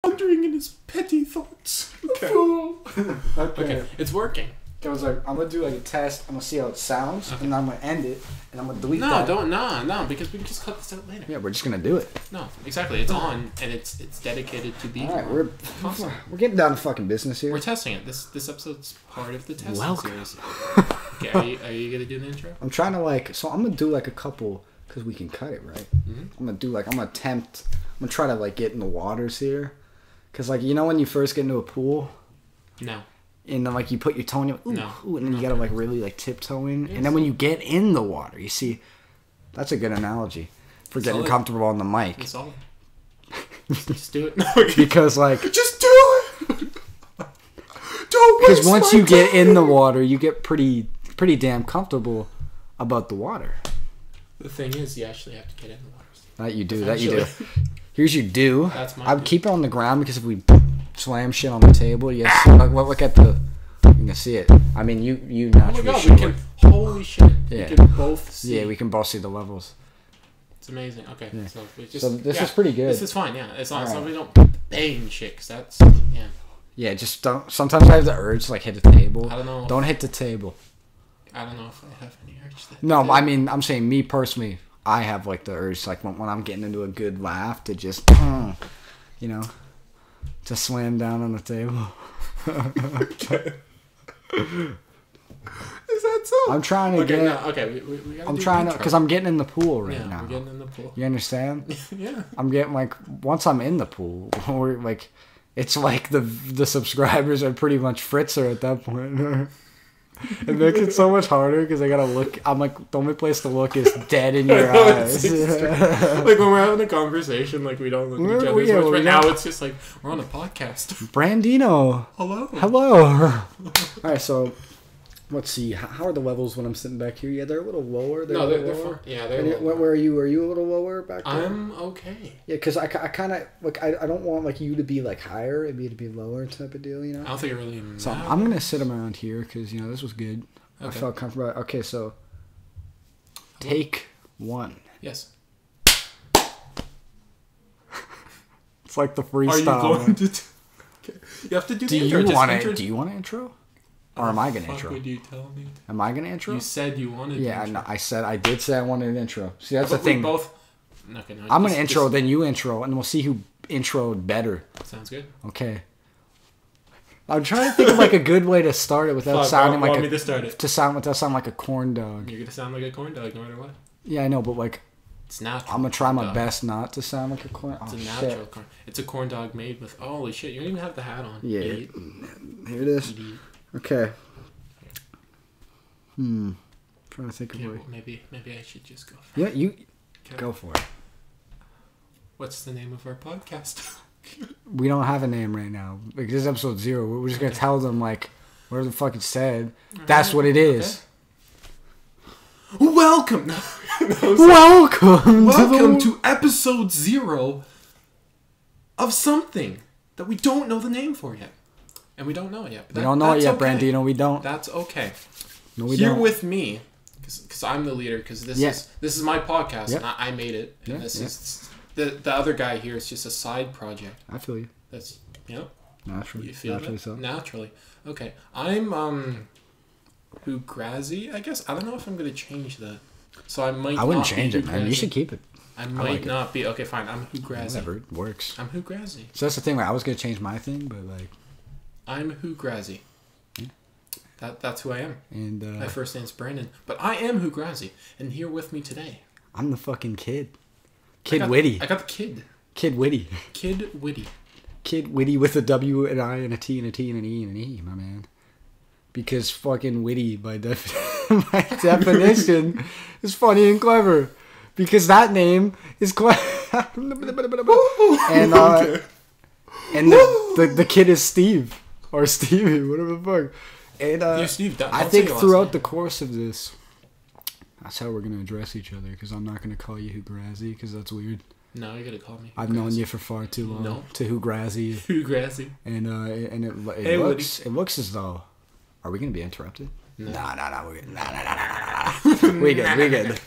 wandering in his petty thoughts. Okay. Okay, it's working. I was like, I'm gonna do like a test. I'm gonna see how it sounds, and I'm gonna end it, and I'm gonna delete that. No, because we can just cut this out later. Yeah, we're just gonna do it. No, exactly. It's on, and it's dedicated to being. All right, we're getting down to fucking business here. We're testing it. This episode's part of the testing Welcome. series. Okay, are you gonna do the intro? I'm trying to I'm gonna do like a couple because we can cut it, right? Mm-hmm. I'm gonna try to like get in the waters here, because like when you first get into a pool. No. And then like you put your toe in, and then you gotta like really like tiptoe in, Yes. and then when you get in the water, you see, that's a good analogy for getting comfortable on the mic. It's solid. Just do it. Because like, just do it. Don't. Because once you get in the water, you get pretty damn comfortable about the water. The thing is, you actually have to get in the water. That you do. Here's your do. That's my. I'd keep it on the ground because if we slam shit on the table, you guys look at the. You can see it. I mean, you naturally. Oh my god, we can. Holy shit. Yeah. We can both see. Yeah, we can both see the levels. It's amazing. Okay, Yeah. so we just. So this is pretty good. This is fine. Yeah, as long as we don't bang shit, 'cause that's Yeah, just don't. Sometimes I have the urge to like hit the table. I don't know. Don't hit the table. I don't know if I have any urge. No, I mean, I'm saying me personally. I have like the urge, like when I'm getting into a good laugh, to just, to slam down on the table. Okay. Is that so? I'm trying to get. No, okay, we gotta. I'm trying to, because I'm getting in the pool right now. We're getting in the pool. You understand? Yeah. I'm getting like once I'm in the pool, we're like, it's like the subscribers are pretty much Fritzer at that point. It makes it so much harder because I gotta look. I'm like, the only place to look is dead in your eyes. Like when we're having a conversation, like we don't look at each other's eyes. But now it's just like we're on a podcast. Brandino. Hello. All right, so let's see. How are the levels when I'm sitting back here? Yeah, they're a little lower. They're lower. Yeah, they're lower. Where are you? Are you a little lower back there? I'm okay. Yeah, because I kind of like I don't want like you to be like higher and me to be lower type of deal, I don't think it really matters. So I'm gonna sit them around here because this was good. Okay. I felt comfortable. Okay, so take one. Yes. It's like the freestyle. Are you going to? Okay. You have to do the intro. Do you want an intro? Or am I gonna intro? Would you tell me? Am I gonna intro? You said you wanted. Yeah, I did say I wanted an intro. See, that's the thing. Both. Okay, no, I'm gonna intro, then you intro, and we'll see who introed better. Sounds good. Okay. I'm trying to think of like a good way to start it without sounding like without sounding like a corn dog. You're gonna sound like a corn dog no matter what. Yeah, I know, but like. It's natural. I'm gonna try my best not to sound like a corn. It's a natural corn. It's a corn dog made with. Holy shit! You don't even have the hat on. Yeah. Here it is. Okay. Trying to think of well, maybe I should just go. Yeah, you go for it. What's the name of our podcast? We don't have a name right now. Like this is episode 0. We're just gonna tell them like whatever the fuck it said. That's what it is. Okay. Welcome. Welcome to episode 0 of something that we don't know the name for yet, and we don't know it yet. We don't know it yet, okay. Brandino. We don't. That's okay. No, we Here don't. with me, because I'm the leader. Because this is my podcast, and I made it. And this is the other guy here is just a side project. I feel you. That's naturally. You feel naturally that? So. Naturally. Okay, I'm Hugrazy. I guess I don't know if I'm gonna change that. So I might. I wouldn't change it, man. You should keep it. I might not be. Okay, fine. I'm Hugrazy. Whatever, it works. I'm Hugrazy. So that's the thing. Like, I was gonna change my thing, but like. I'm Hugrazy. Yeah. That's who I am. And my first name's Brandon, but I am Hugrazy, and here with me today. I'm the fucking kid. Kid Wittee. I got the kid. Kid Wittee. Kid Wittee. Kid Wittee with a W and I and a T and a T and an E and an E, my man. Because fucking witty by definition is funny and clever. Because that name is clever. And the kid is Steve or Stevie, whatever the fuck. And Steve, I think throughout the course of this, that's how we're gonna address each other. Because I'm not gonna call you Hugrazy because that's weird. No, you're gonna call me. I've known you for far too long. No. To Hugrazy. Hugrazy. And it looks as though. Are we gonna be interrupted? No. Nah. We're good. Nah. We good.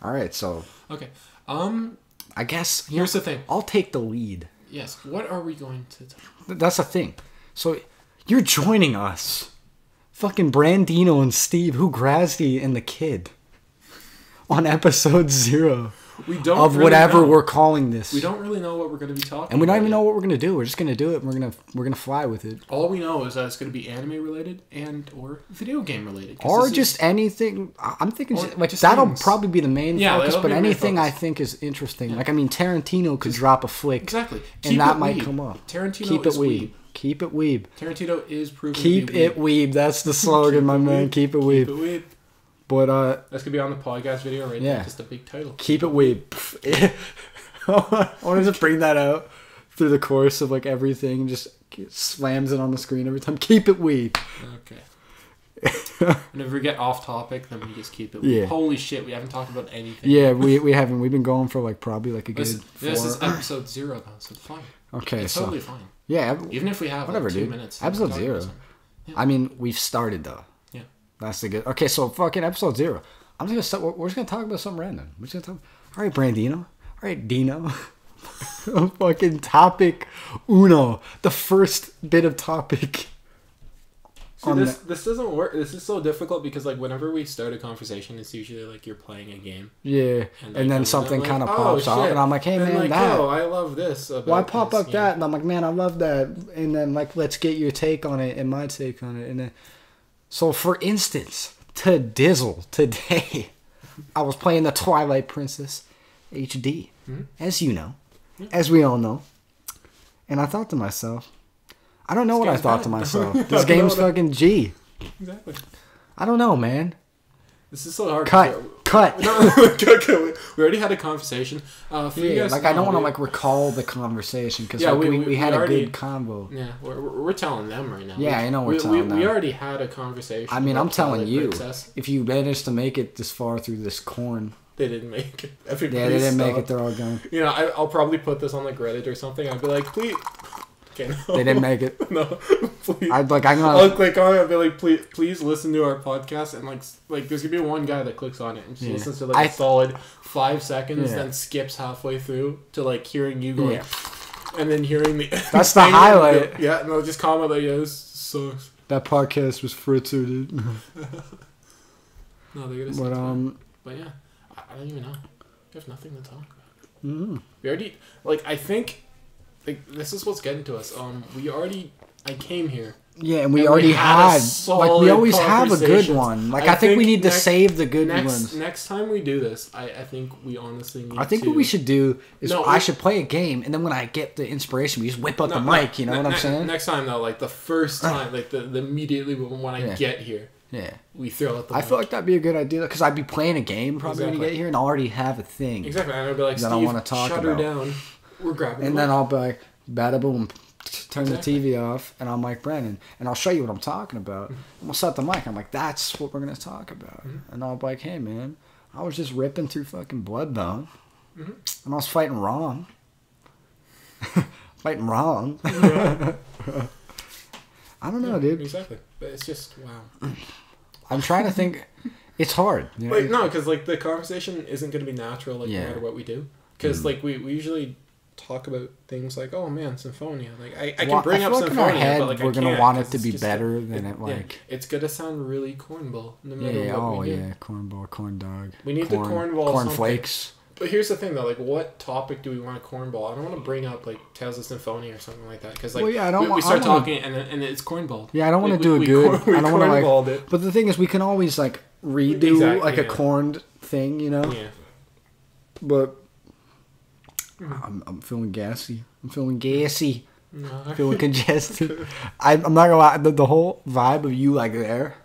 All right, so. Okay. I guess here's the thing. I'll take the lead. Yes. What are we going to talk about? That's the thing. So, you're joining us. Fucking Brandino and Steve, Hugrazy and the kid. On episode 0. We don't of really whatever know. we're calling this. We don't really know what we're going to be talking about. And we don't even know what we're going to do. We're just going to do it. And we're gonna fly with it. All we know is that it's going to be anime related and or video game related. Or just anything. I'm thinking just that'll things. Probably be the main focus. But anything I think is interesting. Yeah. Like, I mean, Tarantino could drop a flick. Exactly. And that might come up. Tarantino Keep it is weeb. Keep it weeb. Tarantino is proven Keep to be it weeb. That's the slogan, my man. Keep it weeb. Keep it weeb. But that's gonna be on the podcast video right there. Just a big title. Keep it weeb. I want to just bring that out through the course of like everything. Just slams it on the screen every time. Keep it weeb. Okay. Whenever we get off topic, then we just keep it weeb. Holy shit, we haven't talked about anything. Yeah, we haven't. We've been going for like probably like a good. This is episode 0 though, so it's fine. Okay, it's totally fine. Yeah, even if we have whatever, like 2 dude. minutes. Episode 0. Yeah. I mean, we've started though. That's the good. Okay, so fucking episode 0. I'm just gonna start. We're just gonna talk about something random. We're just gonna talk. All right, Brandino. All right, Dino. Fucking topic uno. The first bit of topic. See, this doesn't work. This is so difficult because like whenever we start a conversation, it's usually like you're playing a game. Yeah, and then something kind of pops up, and I'm like, hey man, like, that. Oh, I love this. Why pop up that? And I'm like, man, I love that. And then like, let's get your take on it and my take on it, and then. So, for instance, to Dizzle, today, I was playing the Twilight Princess HD, as you know, as we all know. And I thought to myself, I don't know what I thought to myself. This game's fucking G. Exactly. I don't know, man. This is so hard. Cut. No, we already had a conversation. For you guys like I don't want to like recall the conversation because we had a good combo. Yeah, we're telling them right now. Yeah, I know we're telling them. We already had a conversation. I mean, I'm telling you, if you managed to make it this far through this corn. They didn't make it. They didn't make it. They're all gone. You know, I'll probably put this on like Reddit or something. I'd be like, please. Okay, no. They didn't make it. No, please. I'll click on it and be like, please listen to our podcast. And like there's gonna be one guy that clicks on it and just listens to like a solid 5 seconds, then skips halfway through to like hearing you going, and then hearing the. That's the highlight. And they'll just comment like, yeah, this sucks. That podcast was Fritzer, dude. No, they're gonna. But yeah, I don't even know. We have nothing to talk about. Mm-hmm. We already I think. Like, this is what's getting to us. I came here. Yeah, and we already had like we always have a good one. Like I think we need to save the good ones. Next time we do this, I think we honestly need I think what we should do is I should play a game, and then when I get the inspiration, we just whip out the mic. You know what I'm saying? Next time though, like the first time, like the immediately when I get here. Yeah, we throw out the mic. I feel like that'd be a good idea because I'd be playing a game probably when you get here and already have a thing. Exactly, and I'd be like, Steve, I want to talk shut her down. We're grabbing. And then I'll be like, bada boom, turn the TV off, and I'm like, Brandon, and I'll show you what I'm talking about. And we'll set the mic. I'm like, that's what we're gonna talk about. And I'll be like, hey man, I was just ripping through fucking Bloodbone, and I was fighting wrong. Fighting wrong. I don't know, dude. Exactly, but it's just wow. I'm trying to think. It's hard. You know? Like no, because like the conversation isn't gonna be natural. Like no matter what we do, because like we usually. Talk about things like, oh man, Symphonia. Like I can bring up Symphonia, in our head, but like we're gonna want it to be better than it like. It's gonna sound really cornball. No matter what we do. Cornball, corn dog. We need the cornball. Corn flakes. But here's the thing though, like what topic do we want to cornball? I don't want to bring up like Tales of Symphonia or something like that because like we start talking and it's cornball. Yeah, I don't want to do a good. I don't want to like. But the thing is, we can always like redo like a corned thing, you know. Yeah. But. I'm feeling gassy. I'm feeling gassy. No. I'm feeling congested. I'm not gonna lie. The whole vibe of you like there,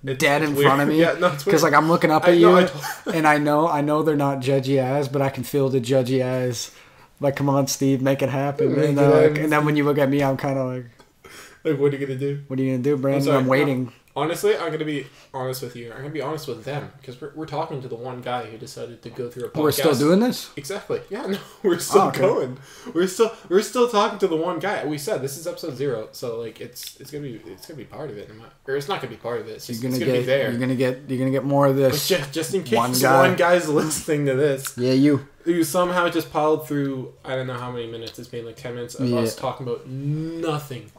dead in front of me. Yeah, no, it's weird. Because like I'm looking up at you, and I know they're not judgy eyes, but I can feel the judgy eyes. Like, come on, Steve, make it happen. And then when you look at me, I'm kind of like, what are you gonna do? What are you gonna do, Brandon? I'm waiting. Honestly, I'm gonna be honest with you. I'm gonna be honest with them because we're talking to the one guy who decided to go through a podcast. We're still doing this? Exactly. Yeah, no, we're still going. We're still talking to the one guy. We said this is episode 0, so like it's gonna be part of it, or it's not gonna be part of it. It's gonna be there. You're gonna get more of this. But just in case one guy's listening to this. Yeah, you somehow just piled through. I don't know how many minutes. It's been like 10 minutes of us talking about nothing.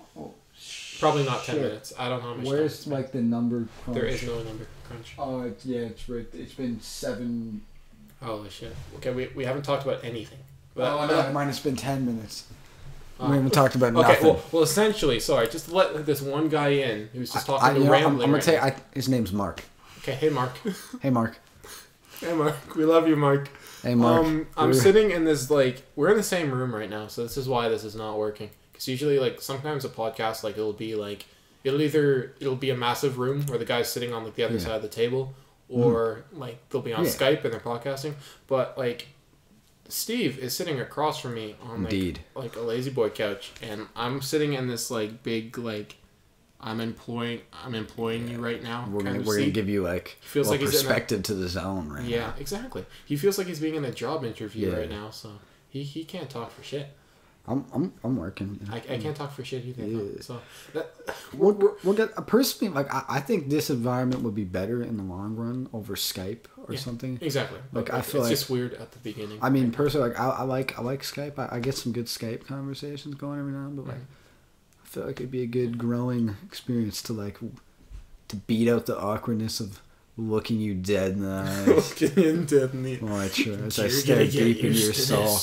Probably not 10 minutes. I don't know how much. Where's like the number crunch? There is no number crunch. Oh, it's right. It's been 7. Holy shit. Okay, we haven't talked about anything. But, no, mine has been 10 minutes. We haven't talked about nothing. Okay, well, essentially, sorry, just to let this one guy in who's just talking to rambling. I'm gonna tell you, his name's Mark. Okay, hey Mark. Hey Mark. Hey Mark, we love you, Mark. Hey Mark. I'm sitting in this we're in the same room right now, so this is why this is not working. Because usually, sometimes a podcast, it'll be it'll be a massive room where the guy's sitting on the other side of the table, or they'll be on Skype and they're podcasting. But Steve is sitting across from me on a lazy boy couch, and I'm sitting in this big I'm employing you right now. We're gonna give you perspective to the zone right now. Yeah, exactly. He feels like he's being in a job interview right now, so he can't talk for shit. I'm working. I can't talk for shit either. Yeah. So we'll get personally I think this environment would be better in the long run over Skype or something. Exactly. I feel it's just weird at the beginning. I mean, personally, I like Skype. I get some good Skype conversations going every now and then, but I feel like it'd be a good growing experience to beat out the awkwardness of looking you dead in the eyes. Looking you dead in the eyes. Oh, true. As I stare deep into your soul.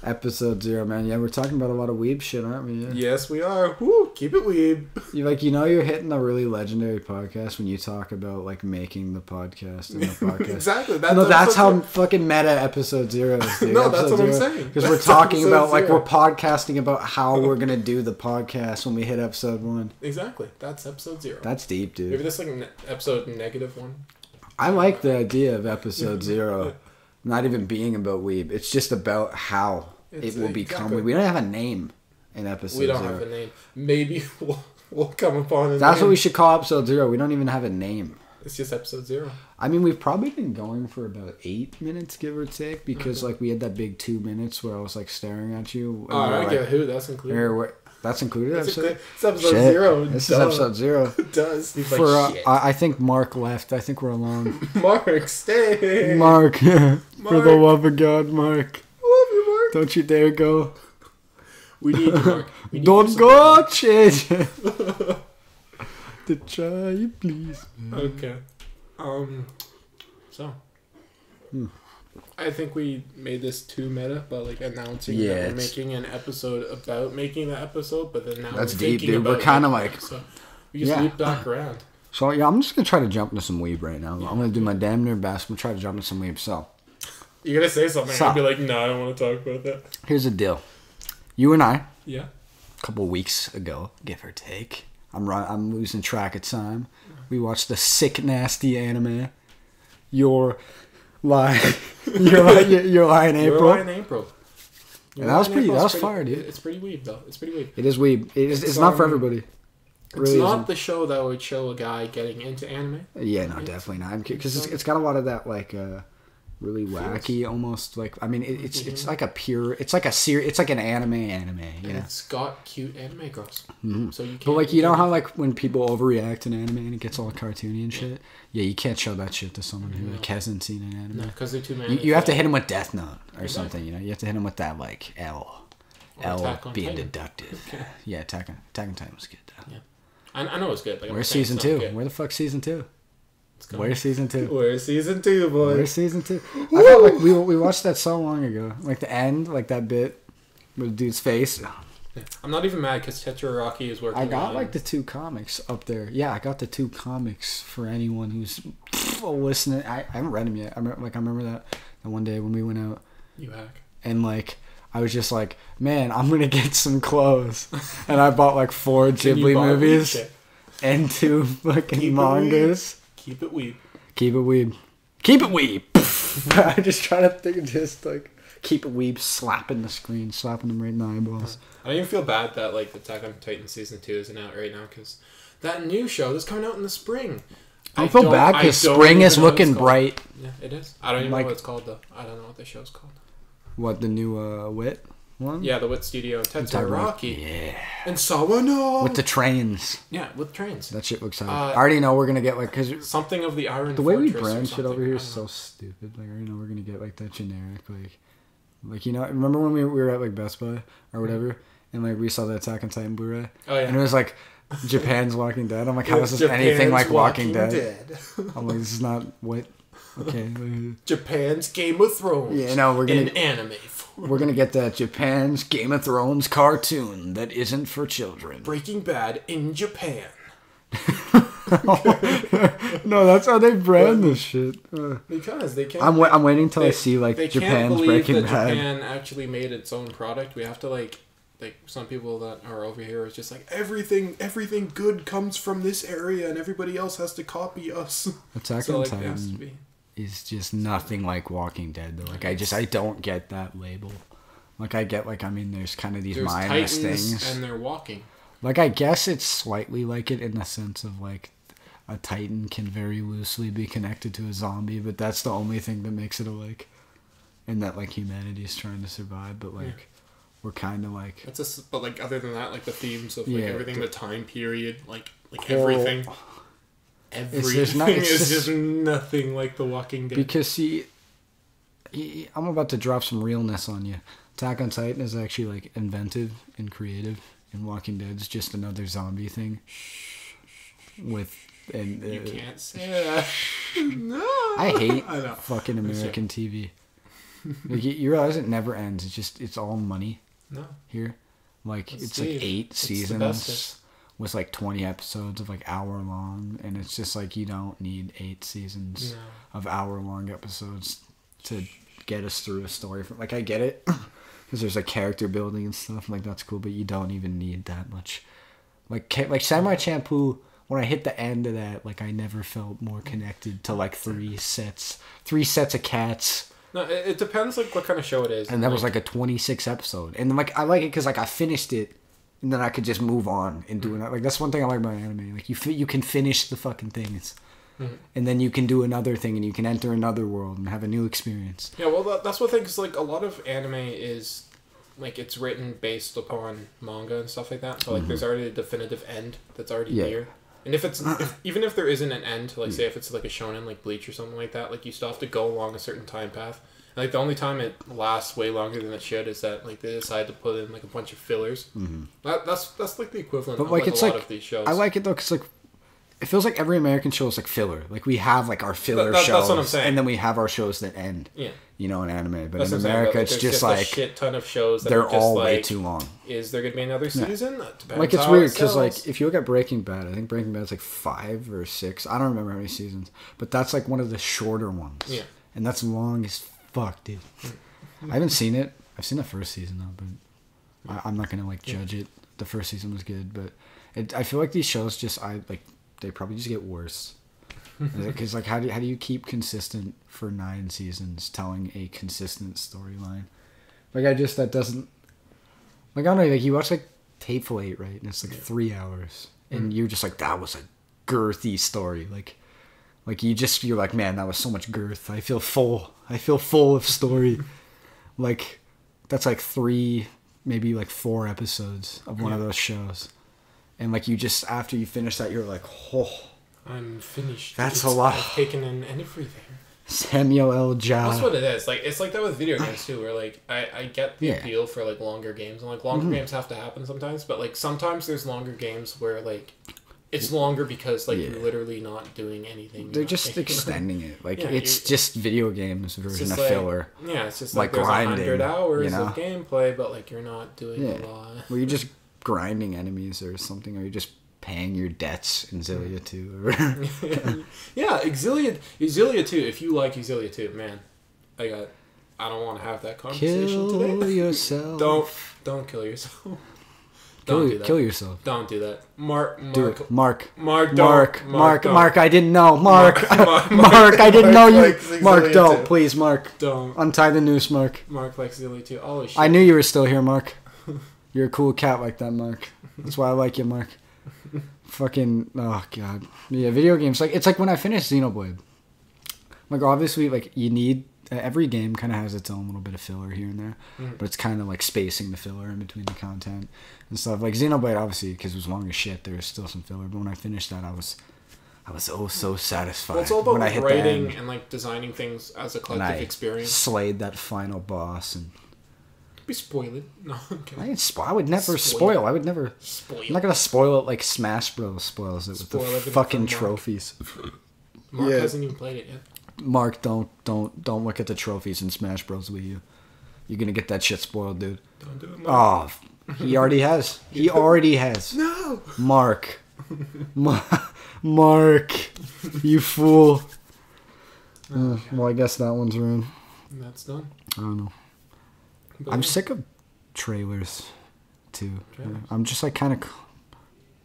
Episode 0, man. Yeah, we're talking about a lot of Weeb shit, aren't we? Yeah. Yes, we are. Woo, keep it Weeb. You're hitting a really legendary podcast when you talk about making the podcast and the podcast. Exactly. That's how fucking meta episode 0 is, dude. No, that's what I'm saying. Because we're talking about we're podcasting about how we're gonna do the podcast when we hit episode 1. Exactly. That's episode 0. That's deep, dude. Maybe this episode -1. I like the idea of episode 0. Not even being about Weeb. It's just about how it will become Weeb. We don't have a name in episode 0. We don't have a name. Maybe we'll come upon a name. That's what we should call episode 0. We don't even have a name. It's just episode 0. I mean, we've probably been going for about 8 minutes, give or take, because we had that big 2 minutes where I was staring at you. Oh, I get who. That's included. That's included. It's episode 0. This is episode 0. It does. He's shit. I think Mark left. I think we're alone. Mark, stay. Mark, for the love of God, Mark. I love you, Mark. Don't you dare go. We need you, Mark. Don't go, change. To try you, please. Okay. So. I think we made this too meta, but announcing that we're making an episode about making the episode, but then now that's we're deep, thinking dude. We're kind of so we just loop back around. So I'm just gonna try to jump into some Weeb right now. I'm gonna do my damn near best. I'm gonna try to jump into some Weeb. So you're gonna say something. I'll be like, no, I don't want to talk about that. Here's the deal. You and I, a couple weeks ago, give or take. I'm losing track of time. We watched the sick, nasty anime. You're lying April. You're lying April. And that was fire, dude. It's pretty Weeb, though. It's pretty Weeb. It is Weeb. It's not for everybody. It's not the show that would show a guy getting into anime. Yeah, no, definitely not. Because it's got a lot of that really wacky, almost it's like a pure. It's like an anime. Yeah. It's got cute anime girls. Mm-hmm. So you can't. But you know how when people overreact in anime and it gets all cartoony and shit. Yeah, you can't show that shit to someone who hasn't seen an anime. No, because they're too many. You have to hit him with Death Note or something. You have to hit him with that L being deductive. Okay. Yeah, Attack on Titan was good though. Yeah, I know it's good. Where's season 2? Okay. Where the fuck's season 2? Where's season 2? Where's season 2, boy? Where's season 2? I felt we watched that so long ago. The end, that bit with the dude's face. I'm not even mad because Tetsuya is working. I got the 2 comics up there. Yeah, I got the 2 comics for anyone who's listening. I haven't read them yet. I remember that one day when we went out. You hack. And I was just man, I'm gonna get some clothes, and I bought 4 Ghibli movies and 2 fucking mangas. Keep it Weeb. Keep it Weeb. Keep it Weeb. I just try to think, keep it Weeb, slapping the screen, slapping them right in the eyeballs. I don't even feel bad that Attack on Titan season 2 isn't out right now because that new show that's coming out in the spring. I feel bad because spring is looking bright. Yeah, it is. I don't even know what it's called though. I don't know what the show's called. What, the new Wit one? Yeah, the Wit Studio. Tetsuya Rocky. Yeah. And Sawano. With the trains. Yeah, with trains. That shit looks I already know we're gonna get like something of the Iron. The way we brand shit over here is so stupid. Like I already know we're gonna get like that generic like you know. Remember when we were at like Best Buy or whatever, and like we saw the Attack on Titan Blu-ray. Oh yeah. And it was like Japan's Walking Dead. I'm like, how is this anything like Walking Dead? I'm like, this is not what. Okay. Japan's Game of Thrones. Yeah, no, we're gonna in anime form. We're gonna get that Japan's Game of Thrones cartoon that isn't for children. Breaking Bad in Japan. No, that's how they brand this shit. Because they can't. I'm waiting till I see like Japan's Breaking Bad. Japan actually made its own product. We have to like some people that are over here is just like everything good comes from this area and everybody else has to copy us. Attack on Titan is just nothing like Walking Dead though. Like I don't get that label. Like I get like, I mean, there's kind of these mindless things and they're walking. Like I guess it's slightly like it in the sense of like a Titan can very loosely be connected to a zombie, but that's the only thing that makes it alike. And that like humanity is trying to survive, but like we're kind of like but like other than that, like the themes of like everything, the time period, like everything is just nothing like The Walking Dead. Because see, I'm about to drop some realness on you. Attack on Titan is actually like inventive and creative, and Walking Dead is just another zombie thing. You can't say that. No, I hate fucking American TV. Like, you realize it never ends. It's all money. No. Here, like it's like 8 seasons with like 20 episodes of like hour long, and it's just like you don't need 8 seasons of hour long episodes to get us through a story. Like I get it, because there's like character building and stuff. Like that's cool, but you don't even need that much. Like Samurai Champloo. When I hit the end of that, like I never felt more connected to like 3 sets of cats. No, it depends like what kind of show it is. And that was like a 26 episode. And then like I like it because like I finished it, and then I could just move on and do it. Like that's one thing I like about anime. Like you can finish the fucking things, and then you can do another thing, and you can enter another world and have a new experience. Yeah, well that's one thing. Cause like a lot of anime is like it's written based upon manga and stuff like that. So like there's already a definitive end that's already here. And even if there isn't an end, like say if it's like a shonen like Bleach or something like that, like you still have to go along a certain time path. And, like the only time it lasts way longer than it should is that like they decide to put in like a bunch of fillers. That's like the equivalent of like, a lot of these shows. I like it though because like it feels like every American show is like filler. Like we have like our filler shows, that's what I'm saying. And then we have our shows that end. Yeah. You know, in anime, but in America, it's just like a shit ton of shows that they're are just all like, way too long. Is there gonna be another season? Yeah. Like it's weird because like if you look at Breaking Bad, I think Breaking Bad's like 5 or 6. I don't remember how many seasons, but that's like one of the shorter ones. Yeah, and that's long as fuck, dude. I haven't seen it. I've seen the first season though, but I'm not gonna like judge it. The first season was good, but I feel like these shows they probably just get worse. Because like how do you keep consistent for 9 seasons telling a consistent storyline? Like that doesn't, like I don't know, like you watch like Hateful Eight, right, and it's like 3 hours, and you're just like, that was a girthy story. Like you're like, man, that was so much girth. I feel full of story. Like that's like 3, maybe like 4 episodes of one of those shows, and like you just, after you finish that, you're like, oh, I'm finished. That's a lot. I've taken in everything. Samuel L. Jackson. That's what it is. Like it's like that with video games too, where like I get the appeal for like longer games, and like longer games have to happen sometimes, but like sometimes there's longer games where like it's longer because like you're literally not doing anything. They're just extending it. Like it's just video games version of filler. Yeah, it's just like there's grinding, 100 hours of gameplay, but like you're not doing a lot. Were you just grinding enemies or something, or you just paying your debts in Xillia 2. Yeah, Xillia 2. If you like Xillia 2, man, I don't want to have that conversation today. Kill yourself. Don't kill yourself. Kill yourself. Don't do that. Mark. I didn't know. Mark, I didn't know you. Mark, don't. Please, Mark. Don't. Untie the noose, Mark. Mark likes Xillia 2. Oh, shit. I knew you were still here, Mark. You're a cool cat like that, Mark. That's why I like you, Mark. Fucking, oh god. Yeah, video games, like, it's like when I finished Xenoblade. Like, obviously, like, you need, every game kind of has its own little bit of filler here and there, but it's kind of like spacing the filler in between the content and stuff. Like, Xenoblade, obviously, because it was long as shit, there was still some filler, but when I finished that, I was oh so satisfied. Well, it's all about when like, writing and like designing things as a collective experience. Slayed that final boss and be spoiled. No, I'm kidding. I would never spoil. I would never spoil. I'm not gonna spoil it like Smash Bros. Spoils it with the fucking trophies. Mark hasn't even played it yet. Mark, don't look at the trophies in Smash Bros. With you. You're gonna get that shit spoiled, dude. Don't do it, Mark. Oh, he already has. He already has. No, Mark. Mark, you fool. Well, I guess that one's ruined. And that's done. I don't know. But I'm sick of trailers, too. I'm just like kind of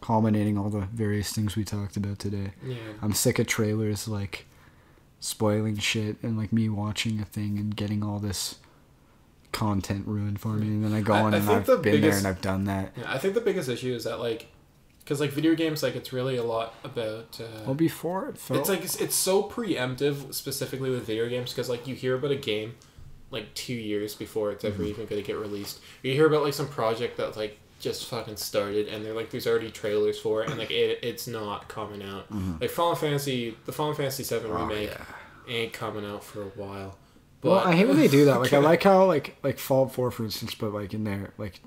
culminating all the various things we talked about today. Yeah. I'm sick of trailers, like, spoiling shit and, like, me watching a thing and getting all this content ruined for me. And then I go on and I've been there and I've done that. Yeah, I think the biggest issue is that, like, because, like, video games, like, it's really a lot about... well, before it felt... It's, like, it's so preemptive, specifically with video games, because, like, you hear about a game, like, 2 years before it's ever even going to get released. You hear about, like, some project that, like, just fucking started, and they're, like, there's already trailers for it, and, like, it's not coming out. Like, the Final Fantasy VII remake ain't coming out for a while. But, well, I hate when they do that. Like, I like how, like Fallout 4, for instance, but, like, in there, like...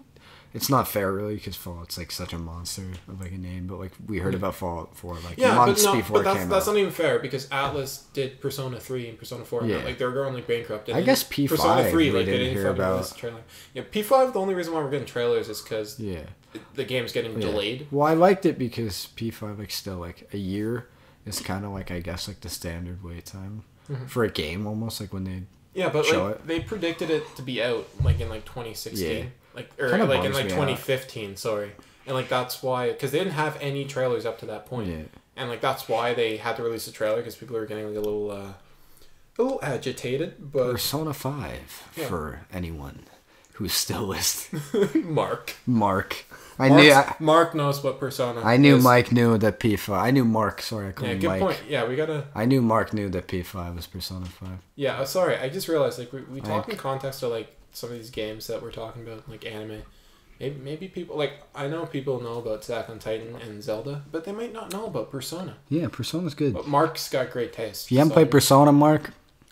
It's not fair, really, because Fallout's, like, such a monster of, like, a name. But, like, we heard about Fallout 4, like, months before it came out. That's not even fair, because Atlas did Persona 3 and Persona 4. Yeah. Like, they were going, like, bankrupt. And I guess P5 Persona 3, like, they didn't hear about. Trailer. Yeah, P5, the only reason why we're getting trailers is because the game's getting delayed. Well, I liked it because P5, like, still, like, a year is kind of, like, I guess, like, the standard wait time for a game, almost, like, when they show it. They predicted it to be out, like, in, like, 2016. Yeah. Like in like 2015, sorry, and like that's why, because they didn't have any trailers up to that point, and like that's why they had to release a trailer, because people were getting like a little agitated. But Persona 5 for anyone who's still listening. Mark. Mark knows what Persona. I knew is. Mike knew that P5. I knew Mark. Sorry, I called him Mike. Good point. Yeah, we gotta. I knew Mark knew that P5 was Persona 5. Yeah, sorry. I just realized like we talk in context of like some of these games that we're talking about, like anime. Maybe people, like, I know people know about Attack on Titan and Zelda, but they might not know about Persona. Yeah, Persona's good. But Mark's got great taste. If you haven't played Persona, Mark,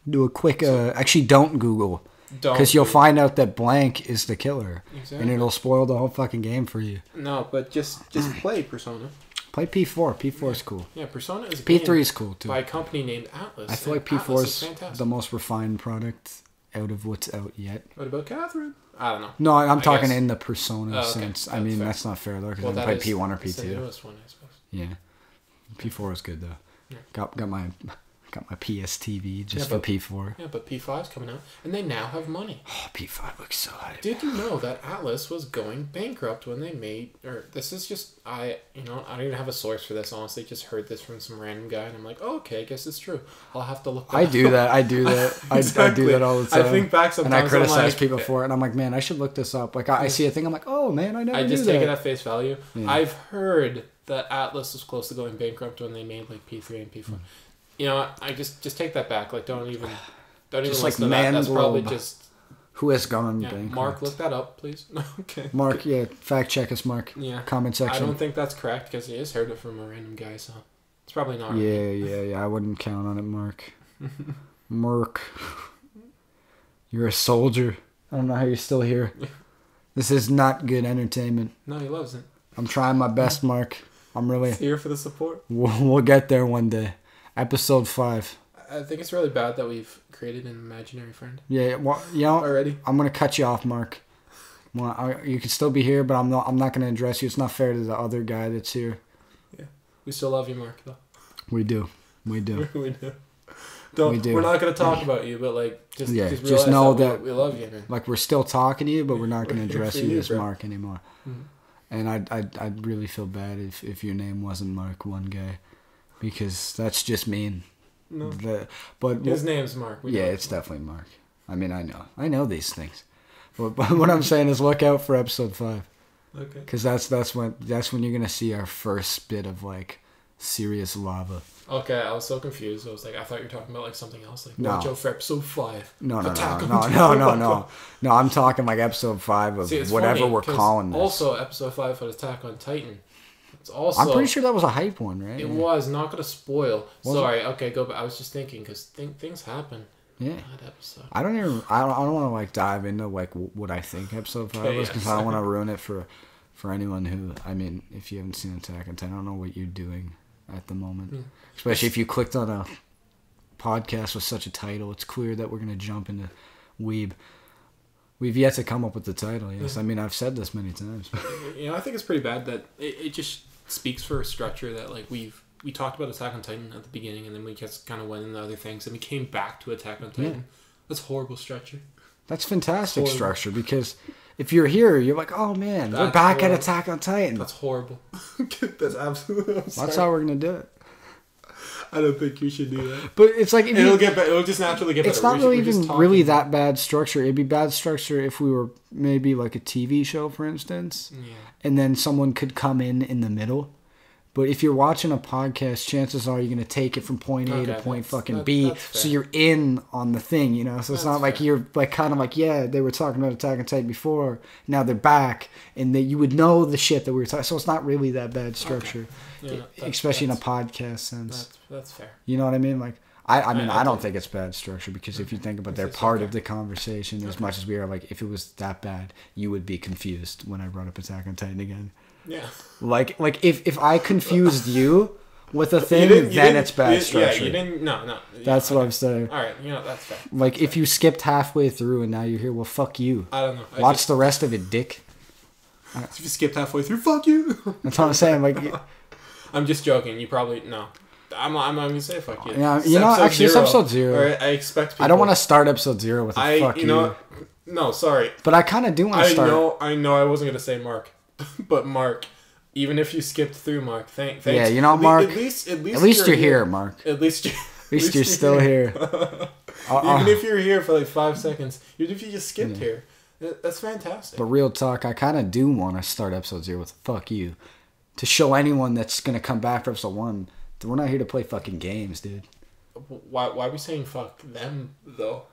do a quick, actually don't Google. Because you'll find out that blank is the killer. Exactly. And it'll spoil the whole fucking game for you. No, but just play Persona. Play P4. P4 is cool. Yeah, Persona is a P3 game is cool, too. By a company named Atlas. I feel like P4 is the most refined product out of what's out yet. What about Catherine? I don't know. No, I'm talking in the Persona sense. I mean, that's not fair, though, because I didn't play P1 or P2. That's the newest one, I suppose. Yeah. P4 is good, though. Yeah. Got my PS TV just for P4. Yeah, but P5's coming out, and they now have money. Oh, P5 looks so hype. Did you know that Atlas was going bankrupt when they made... Or this is just... I don't even have a source for this, honestly. Just heard this from some random guy, and I'm like, oh, okay, I guess it's true. I'll have to look that up. I do that. Exactly. I do that all the time. I think back sometimes, and I criticize people for it, and I'm like, man, I should look this up. Like, I see a thing, I'm like, oh, man, I never knew that. I just take it at face value. Yeah. I've heard that Atlas was close to going bankrupt when they made, like, P3 and P4. You know, I just take that back. Like, don't even just like Man That's probably just who has gone bankrupt. Mark, look that up, please. Okay. Mark, fact check us, Mark. Yeah. Comment section. I don't think that's correct because he just heard it from a random guy, so it's probably not. Yeah. I wouldn't count on it, Mark. Mark, you're a soldier. I don't know how you're still here. This is not good entertainment. No, he loves it. I'm trying my best, Mark. I'm really here for the support. We'll get there one day. Episode 5. I think it's really bad that we've created an imaginary friend. Yeah, well, already. I'm gonna cut you off, Mark. Well, you can still be here, but I'm not gonna address you. It's not fair to the other guy that's here. Yeah, we still love you, Mark. Though. We do. We do. We're not gonna talk about you, but like just know that we love you, man. Like we're still talking to you, but we're not gonna address you as Mark anymore. Mm-hmm. And I'd really feel bad if your name wasn't Mark one guy. Because that's just mean. No. But his name's Mark. It's definitely Mark. I mean, I know these things. But what I'm saying is look out for episode 5. Okay. Because that's when you're gonna see our first bit of like serious lava. Okay, I was so confused. I was like, I thought you were talking about like something else, like watch out for episode 5. No. I'm talking like episode 5 of whatever we're calling this. Also, episode 5 of Attack on Titan. It's also. I'm pretty sure that was a hype one, right? It was not gonna spoil. Sorry. Okay, go back. I was just thinking because things happen. Yeah. That episode. I don't want to like dive into like what I think episode 5 was because I don't want to ruin it for anyone who. I mean, if you haven't seen Attack on Titan, I don't know what you're doing at the moment. Yeah. Especially if you clicked on a podcast with such a title, it's clear that we're going to jump into Weeb. We've yet to come up with the title, yes. Yeah. I mean, I've said this many times. I think it's pretty bad that it just speaks for a structure that, like, we talked about Attack on Titan at the beginning, and then we just kind of went into other things, and we came back to Attack on Titan. Yeah. That's horrible structure. That's fantastic structure, because if you're here, you're like, oh, man, we're back at Attack on Titan. That's horrible. That's absolutely... That's how we're going to do it. I don't think we should do that. But it's like... It'll just naturally get better. It's not really that bad structure. It'd be bad structure if we were maybe like a TV show, for instance. Yeah. And then someone could come in the middle. But if you're watching a podcast, chances are you're going to take it from point A to point fucking B. So you're in on the thing, you know? So it's not like you're like kind of like, yeah, they were talking about Attack on Titan before. Now they're back. And you would know the shit that we were talking. So it's not really that bad structure. Okay. Yeah, especially in a podcast sense. That's fair. You know what I mean? Like, I don't think it's bad structure because if you think about it, they're part of the conversation as much as we are. Like, if it was that bad, you would be confused when I brought up Attack on Titan again. Yeah. Like if I confused you with a thing, then it's bad structure. Yeah, you didn't. No. That's what I'm saying. All right, that's fair. Like if you skipped halfway through and now you're here, well, fuck you. I don't know. Watch the rest of it, dick. If you skipped halfway through, fuck you. That's what I'm saying. Like, I'm just joking. You probably no. I'm not gonna say fuck you. Yeah, actually, it's episode 0. I expect people. I don't want to start episode 0 with a fuck you. No, sorry. But I kind of do want to start. I know. I wasn't gonna say Mark, but Mark. Even if you skipped through, Mark, thanks. Yeah, Mark. At least you're here, Mark. At least you're still here. Even if you're here for like 5 seconds, even if you just skipped here, that's fantastic. But real talk, I kind of do want to start episode 0 with "fuck you," to show anyone that's gonna come back for episode 1 that we're not here to play fucking games, dude. Why are we saying fuck them though?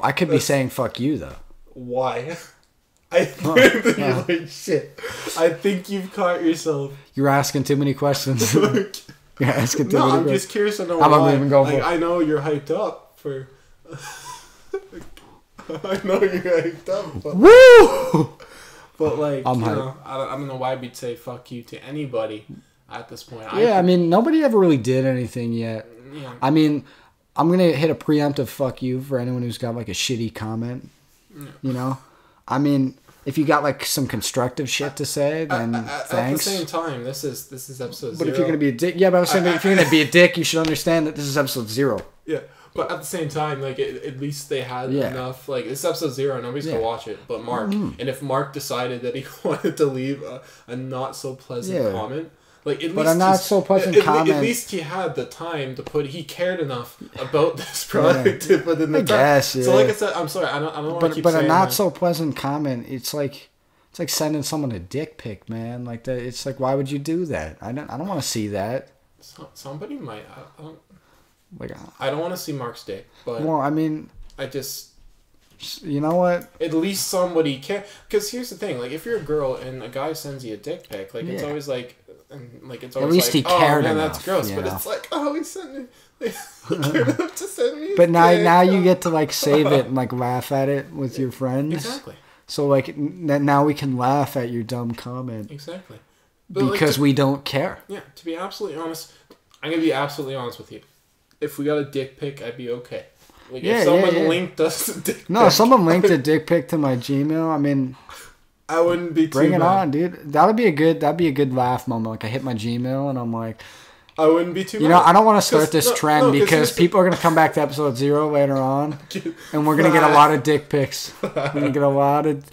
I could be saying fuck you though. Why? I think you're like shit. I think you've caught yourself. You're asking too many questions. You're asking too many questions. I'm just curious to know why. I'm even going for. I know you're hyped up for. I know you're hyped up. But, woo! But like, I don't know why we'd say fuck you to anybody at this point. I mean, nobody ever really did anything yet. Yeah. I mean, I'm gonna hit a preemptive fuck you for anyone who's got like a shitty comment. Yeah. You know. I mean, if you got like some constructive shit to say, then thanks. At the same time, this is episode 0. But if you're gonna be a dick, but I was saying if you're gonna be a dick, you should understand that this is episode 0. Yeah, but at the same time, like at least they had enough. Like it's episode 0, nobody's gonna watch it, but Mark. And if Mark decided that he wanted to leave a not so pleasant comment. Like at least a not so pleasant comment. At least he had the time to put. He cared enough about this product to put in the time. Guess, yeah. So like I said, I'm sorry. I don't want to keep saying But a not so pleasant comment. It's like sending someone a dick pic, man. Like that. It's like, why would you do that? I don't want to see that. Somebody might. I don't. Like I don't want to see Mark's dick. But well, I mean, I just. You know what? At least somebody can. Because here's the thing: like, if you're a girl and a guy sends you a dick pic, like it's always like. And like it's always at least like, he cared man, enough. That's gross. But it's like, he sent me. He cared enough to send me. But now you get to like save it and like laugh at it with your friends. Exactly. So like now we can laugh at your dumb comment. Exactly. But because we don't care. Yeah. To be absolutely honest, I'm gonna be absolutely honest with you. If we got a dick pic, I'd be okay. Like if someone linked us a dick pic. No, if someone linked a dick pic to my Gmail, I mean. I wouldn't be too Bring it on, dude. That'd be a good laugh moment. Like I hit my Gmail and I'm like, I wouldn't be too. You know, I don't want to start this trend because people are gonna come back to episode 0 later on, and we're gonna get a lot of dick pics. We're gonna get a lot of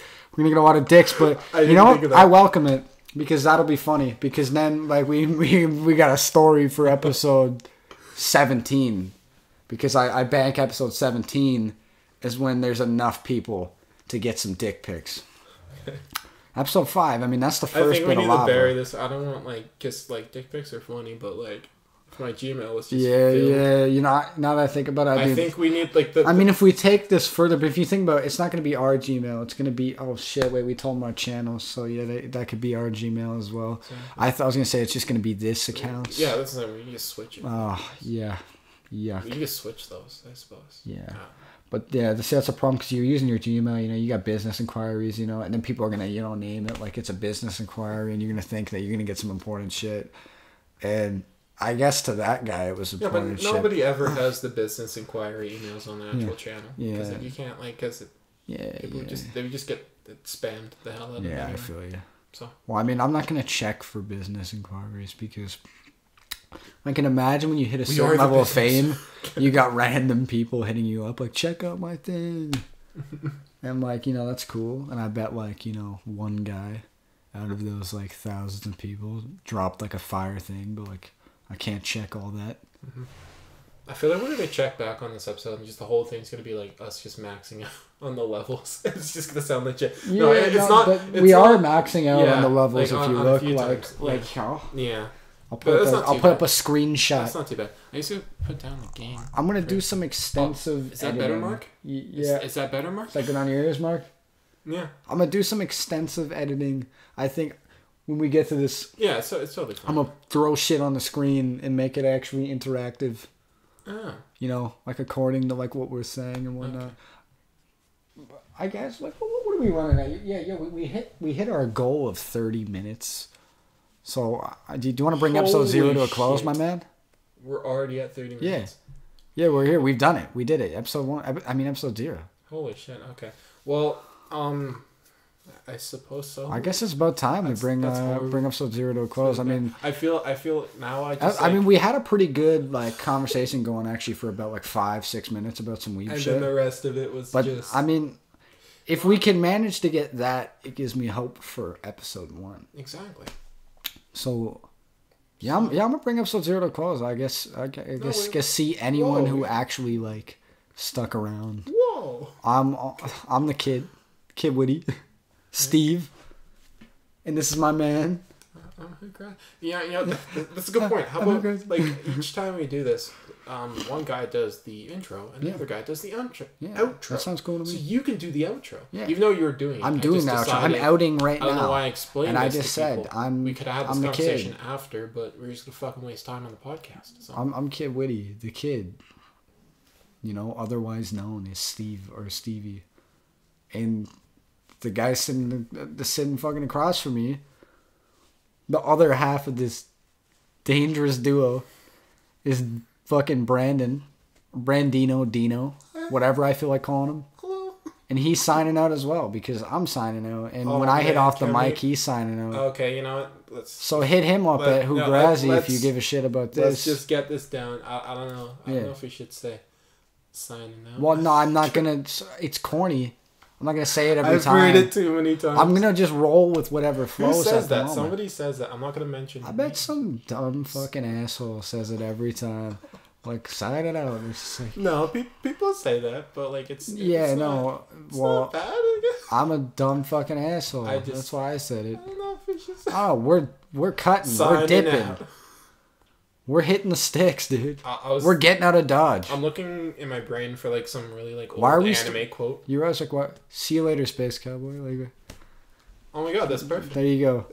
dicks. But you know what? I welcome it because that'll be funny. Because then like we got a story for episode 17. Because I bank episode 17 is when there's enough people to get some dick pics. Episode 5. I mean, that's the first I think we bit need of to lava. bury this. I don't want like just like dick pics are funny, but like if my Gmail was just Yeah, filled, yeah. You know, now that I think about it, I think we need like the. I mean, if we take this further, but if you think about it, it's not going to be our Gmail. It's going to be, oh shit, wait, we told them our channels, so yeah, that could be our Gmail as well. Exactly. I was going to say it's just going to be this account. Yeah, that's not. We can just switch it. Oh yeah, yeah. We can just switch those, I suppose. Yeah. But yeah, that's a problem because you're using your Gmail, you know, you got business inquiries, you know, and then people are going to, you know, name it like it's a business inquiry and you're going to think that you're going to get some important shit. And I guess to that guy it was important shit. But nobody ever has the business inquiry emails on the actual channel. Yeah. Because you can't, like, because they would just get spammed the hell out of it. Yeah, anyway. I feel you. So. Well, I mean, I'm not going to check for business inquiries because I can imagine when you hit a certain level of fame, you got random people hitting you up like, check out my thing. And like, you know, that's cool. And I bet like, you know, one guy out of those like thousands of people dropped like a fire thing, but like I can't check all that. Mm-hmm. I feel like we're going to check back on this episode and just the whole thing's going to be like us just maxing out on the levels. It's just going to sound like shit. Yeah, no, it's not. We are maxing out on the levels like if you look like how. Yeah. I'll put up a screenshot. That's not too bad. I used to put down the game. I'm gonna do some extensive. Is that editing. Better, Mark? Yeah. Is that better, Mark? Is that good on your ears, Mark? Yeah. I'm gonna do some extensive editing. I think when we get to this. Yeah, so it's totally fine. I'm gonna throw shit on the screen and make it actually interactive. Oh. You know, like according to like what we're saying and whatnot. Okay. I guess like what are we running at? Yeah. We hit our goal of 30 minutes. So, do you want to bring episode 0 to a close, my man? We're already at 30 minutes. Yeah, we're here. We've done it. We did it. Episode 1. I mean, episode 0. Holy shit. Okay. Well, I suppose so. I guess it's about time we bring episode 0 to a close. I mean, I feel now I mean, we had a pretty good like conversation going actually for about like 5-6 minutes about some Weeb shit. And then the rest of it was just. I mean, if we can manage to get that, it gives me hope for episode 1. Exactly. So, I'm gonna bring episode 0 to a close. I guess see anyone who actually like stuck around. Whoa! I'm the kid Wittee, Steve, and this is my man. Yeah, that's a good point. How about like each time we do this, one guy does the intro and the other guy does the outro. Yeah, outro. That sounds cool to me. So you can do the outro. Yeah. Even though you're doing it. I'm doing the outro. I'm outing right now. I don't know why I explained and this I just to said people. I'm. We could have this I'm conversation after, but we're just gonna fucking waste time on the podcast. So. I'm Kid Wittee, the kid. You know, otherwise known as Steve or Stevie, and the guy sitting fucking across from me. The other half of this dangerous duo is fucking Dino, whatever I feel like calling him. Hello. And he's signing out as well because I'm signing out. And when I hit off the mic, he's signing out. Okay, you know what? So hit him up at Hugrazy if you give a shit about this. Let's just get this down. I don't know. I don't know if we should say signing out. Well, no, I'm not going to. It's corny. I'm not gonna say it every time. I've heard it too many times. I'm gonna just roll with whatever flows. Who says that? Somebody says that. I'm not gonna mention. I bet some dumb fucking asshole says it every time. Like, sign it out. It's like, no, people say that, but like it's not bad. I guess. I'm a dumb fucking asshole. That's why I said it. I don't know if we should say. Oh, we're cutting. We're dipping. Out. We're hitting the sticks, dude. We're getting out of Dodge. I'm looking in my brain for like some really like old anime quote. You're always like, what? See you later, Space Cowboy. Like, oh my god, that's perfect. There you go.